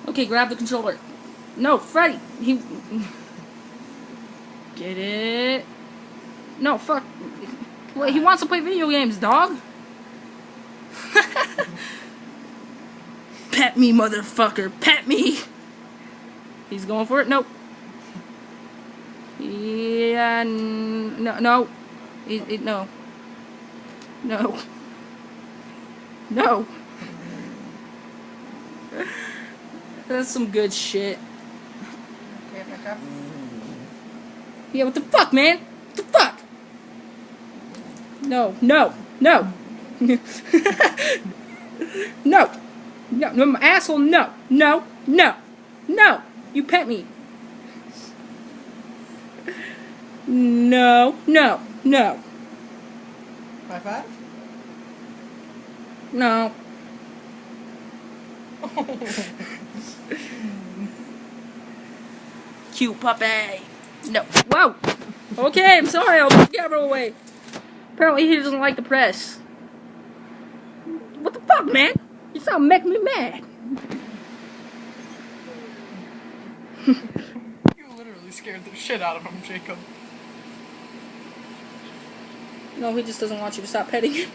Okay, grab the controller. No, Freddy. Get it? No, fuck. Wait, he wants to play video games, dog. Pet me, motherfucker. Pet me. He's going for it. Nope. Yeah. No. No. No. No. No. That's some good shit. Okay, back up. Yeah, what the fuck, man? What the fuck? No, no, no. No. No, my asshole, no. No, no, no. You pet me. No, no, no. High five? No. Cute puppy. No. Whoa. Okay, I'm sorry. I'll put the camera away. Apparently he doesn't like the press. What the fuck, man? You sound making me mad. You literally scared the shit out of him, Jacob. No, he just doesn't want you to stop petting him.